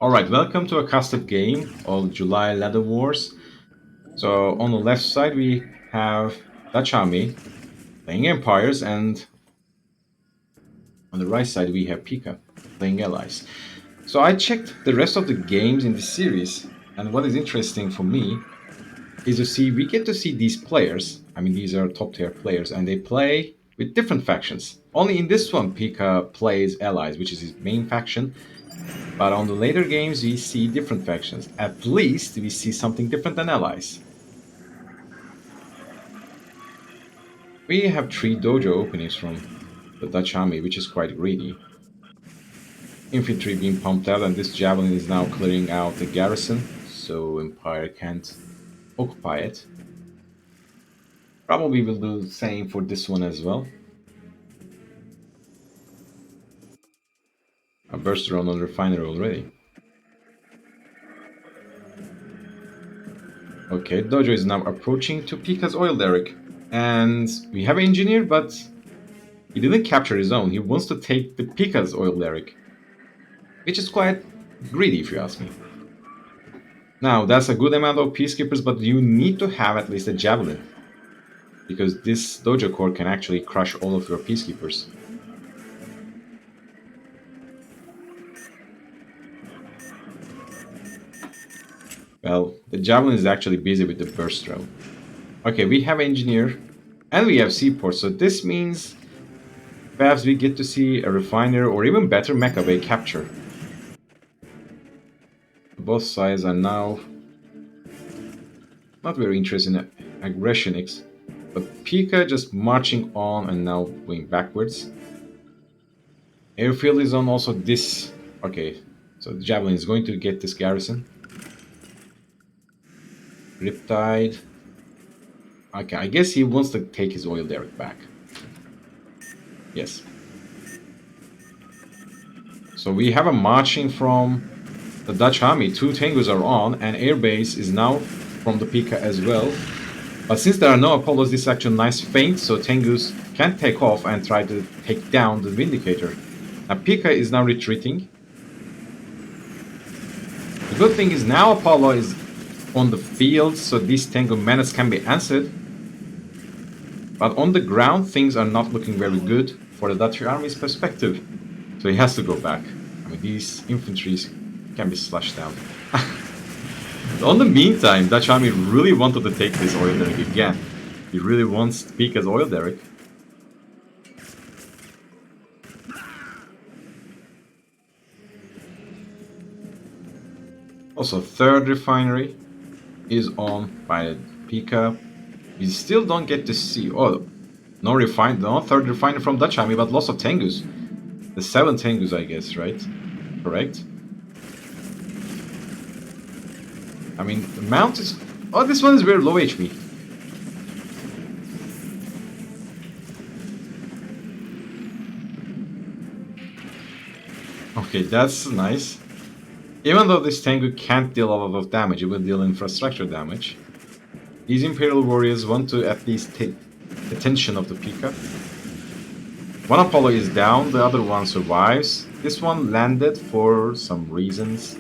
Alright, welcome to a custom game of July Ladder Wars. So on the left side we have DutchArmy playing Empires, and on the right side we have Pika playing Allies. So I checked the rest of the games in this series, and what is interesting for me is to see we get to see these players. I mean, these are top tier players, and they play with different factions. Only in this one Pika plays Allies, which is his main faction. But on the later games, we see different factions. At least we see something different than allies. We have 3 dojo openings from the Dutch army, which is quite greedy. Infantry being pumped out, and this javelin is now clearing out the garrison, so Empire can't occupy it. Probably will do the same for this one as well. A burster on the refinery already. Okay, dojo is now approaching to Pika's oil derrick. And we have an engineer, but he didn't capture his own. He wants to take the Pika's oil derrick, which is quite greedy if you ask me. Now, that's a good amount of peacekeepers, but you need to have at least a javelin, because this dojo core can actually crush all of your peacekeepers. Well, the javelin is actually busy with the burst drone. Okay, we have engineer, and we have seaport, so this means perhaps we get to see a refiner or even better mecha bay capture. Both sides are now not very interested in aggression, but Pika just marching on and now going backwards. Airfield is on also this. Okay, so the javelin is going to get this garrison. Riptide. Okay, I guess he wants to take his oil derrick back. Yes. So we have a marching from the Dutch army. 2 Tengus are on, and airbase is now from the Pika as well. But since there are no Apollos, this is actually a nice feint, so Tengus can take off and try to take down the Vindicator. Now Pika is now retreating. The good thing is now Apollo is on the field, so these Tengu menace can be answered. But on the ground, things are not looking very good for the Dutch army's perspective. So he has to go back. I mean, these infantries can be slashed down. On the meantime, Dutch army really wanted to take this oil derrick again. He really wants Pika's oil derrick. Also, 3rd refinery is on by Pika. We still don't get to see. Oh, no 3rd refinery from Dutch army, but lots of Tengus. The 7 Tengus, I guess, right? Correct. I mean, the mount is... Oh, this one is very low HP. Okay, that's nice. Even though this Tengu can't deal a lot of damage, it will deal infrastructure damage. These Imperial Warriors want to at least take attention of the Pika. One Apollo is down, the other one survives. This one landed for some reasons.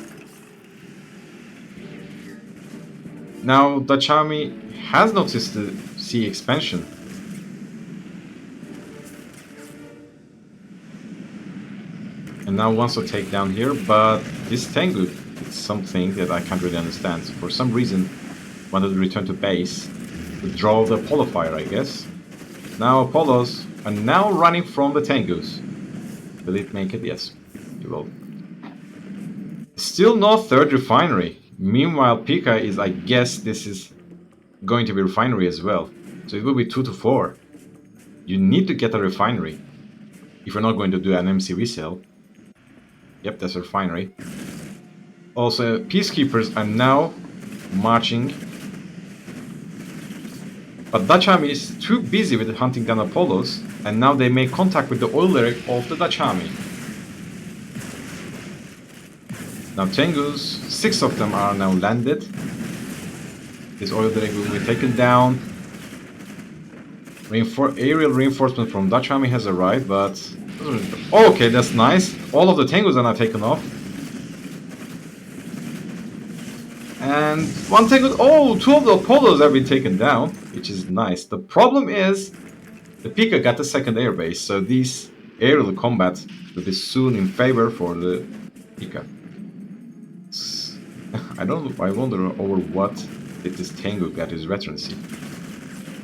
Now, Dutch army has noticed the sea expansion. And now wants to take down here, but this Tengu is something that I can't really understand. So for some reason, wanted to return to base, to draw the Apollo fire, I guess. Now Apollos are now running from the Tengus. Will it make it? Yes, it will. Still no 3rd refinery. Meanwhile, Pika is, I guess, this is going to be refinery as well. So it will be 2 to 4. You need to get a refinery if you're not going to do an MCV cell. Yep, that's a refinery. Also, peacekeepers are now marching. But Dutch army is too busy with hunting down Apollos, and now they make contact with the oil derrick of the Dutch army. Now Tengus, 6 of them are now landed. This oil derrick will be taken down. Aerial reinforcement from Dutch army has arrived, but... Oh, okay, that's nice. All of the Tengus are now taken off. And one Tengu. Oh, two of the Apollos have been taken down, which is nice. The problem is the Pika got the second airbase, so these aerial combat will be soon in favor for the Pika. I wonder over what did this Tengu get his veterancy.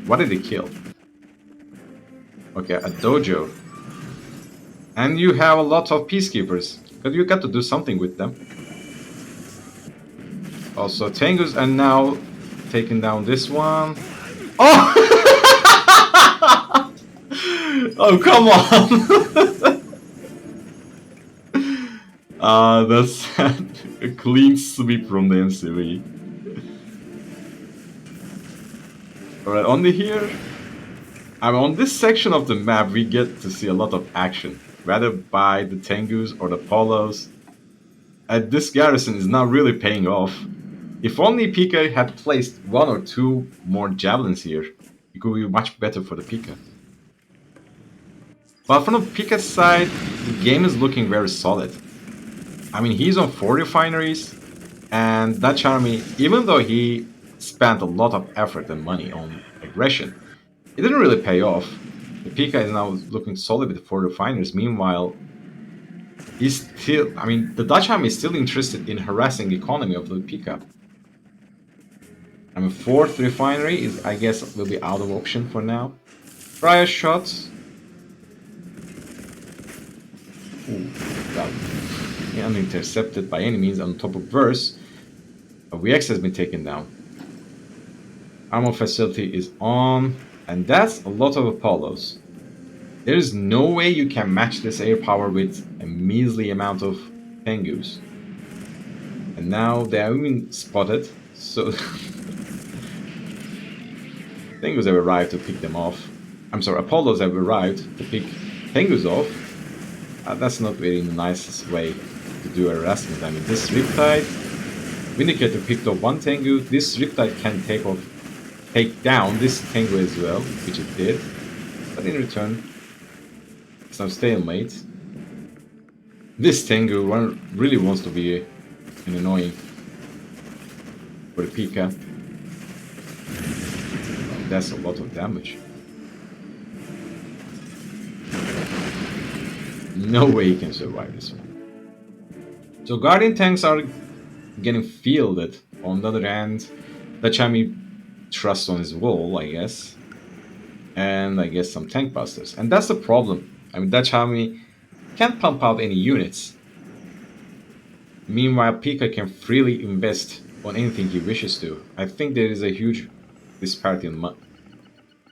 What did he kill? Okay, a dojo. And you have a lot of peacekeepers, but you got to do something with them. Also, Tengus are now taking down this one. Oh! Oh, come on! That's a clean sweep from the MCV. Alright, only here. On this section of the map, we get to see a lot of action, whether by the Tengus or the Polos. This garrison is not really paying off. If only Pika had placed one or two more javelins here, it could be much better for the Pika. But from the Pika side, the game is looking very solid. I mean, he's on 4 refineries, and DutchArmy, even though he spent a lot of effort and money on aggression, it didn't really pay off. The Pika is now looking solid with 4 refineries. Meanwhile, the DutchArmy is still interested in harassing the economy of the Pika. I mean, 4th refinery is, I guess, will be out of option for now. Prior shots. Ooh, well, unintercepted by any means on top of verse. A VX has been taken down. Armor facility is on, and that's a lot of Apollos. There is no way you can match this air power with a measly amount of Tengus. And now they have been spotted, so Tengus have arrived to pick them off. I'm sorry, Apollos have arrived to pick Tengus off. That's not really the nicest way to do a harassment. I mean, this Riptide, Vindicator picked up one Tengu. This Riptide can take down this Tengu as well, which it did. But in return, some stalemate. This Tengu really wants to be an annoying for the Pika. That's a lot of damage. No way he can survive this one. So Guardian tanks are getting fielded. On the other hand, DutchArmy trusts on his wall, I guess. And I guess some tank busters. And that's the problem. I mean, DutchArmy can't pump out any units. Meanwhile, Pika can freely invest on anything he wishes to. I think there is a huge disparity in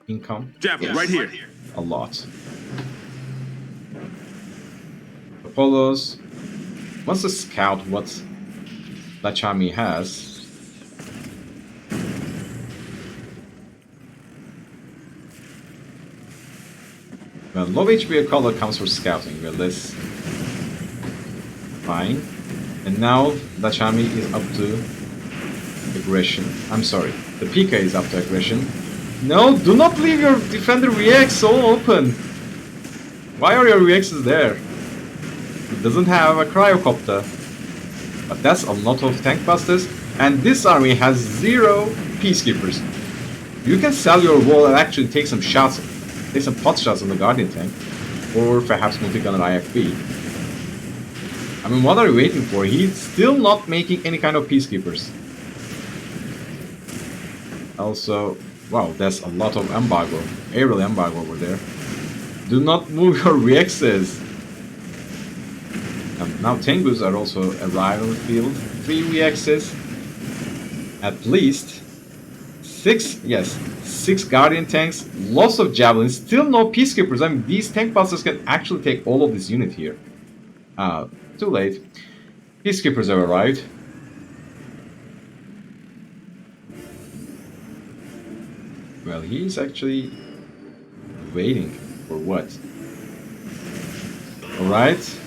income. Javelin, right here. A lot. Apollos wants to scout what DutchArmy has. Well, low HP color comes for scouting. Well, that's fine. And now DutchArmy is up to aggression. I'm sorry, the Pika is up to aggression. No, do not leave your defender VX so open. Why are your VXs there? It doesn't have a cryocopter. But that's a lot of tank busters. And this army has 0 peacekeepers. You can sell your wall and actually take some shots. Take some pot shots on the Guardian tank. Or perhaps multi-gunner IFB. I mean, what are you waiting for? He's still not making any kind of peacekeepers. Also, wow, that's a lot of embargo. Aerial embargo over there. Do not move your VXs. And now Tengus are also arrived on the field. 3 VXs. At least 6 Guardian tanks, lots of javelins, still no peacekeepers. I mean, these tank busters can actually take all of this unit here. Too late. Peacekeepers have arrived. Well, he's actually waiting for what? Alright.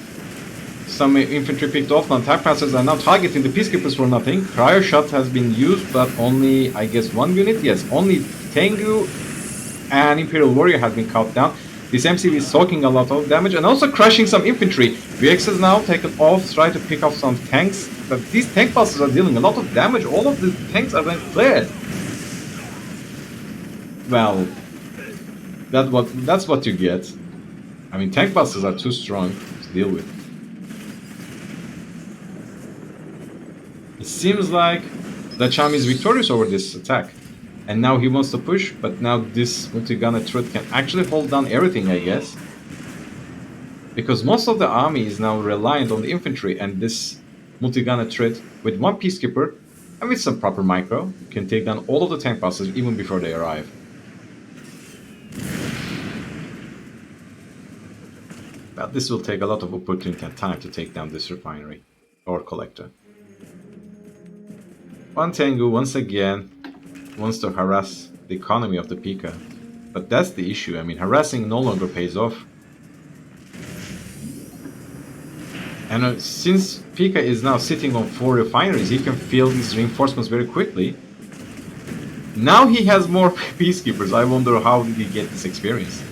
Some infantry picked off, and tank passers are now targeting the peacekeepers for nothing. Cryo shot has been used, but only, I guess, 1 unit. Yes, only Tengu and Imperial Warrior has been cut down. This MCV is soaking a lot of damage and also crushing some infantry. VX is now taken off, try to pick off some tanks, but these tank busters are dealing a lot of damage. All of the tanks are being cleared. Well, that's what you get. I mean, tank busters are too strong to deal with. It seems like DutchArmy is victorious over this attack. And now he wants to push, but now this multi-gunner turret can actually hold down everything, I guess. Because most of the army is now reliant on the infantry, and this multi-gunner turret with one peacekeeper and with some proper micro can take down all of the tank busters even before they arrive. But this will take a lot of opportunity and time to take down this refinery or collector. One Tengu once again wants to harass the economy of the Pika. But that's the issue. I mean, harassing no longer pays off. And since Pika is now sitting on 4 refineries, he can fill these reinforcements very quickly. Now he has more peacekeepers. I wonder how did he get this experience.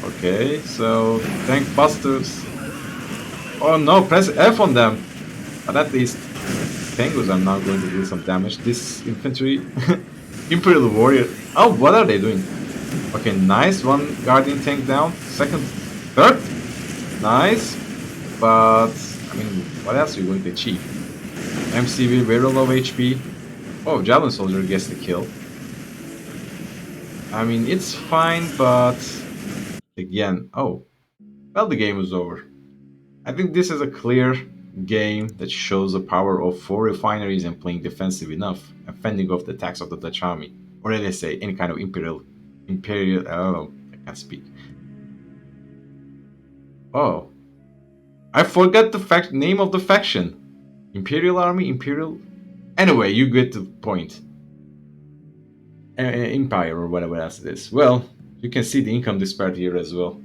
Okay, so tank busters. Oh no, press F on them. But at least Tengus are now going to do some damage. This infantry, Imperial Warrior. Oh, what are they doing? Okay, nice. One Guardian tank down. Second, third. Nice. But, I mean, what else are you going to achieve? MCV, very low HP. Oh, Javelin Soldier gets the kill. I mean, it's fine, but again, oh, well, the game is over. I think this is a clear game that shows the power of 4 refineries and playing defensive enough and fending off the attacks of the Dutch army, or let us say any kind of imperial, I don't know, I can't speak. Oh, I forgot the name of the faction. Imperial Army, Imperial. Anyway, you get the point. Empire or whatever else it is. Well, you can see the income disparity here as well.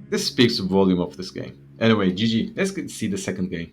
This speaks the volume of this game. Anyway, GG. Let's see the second game.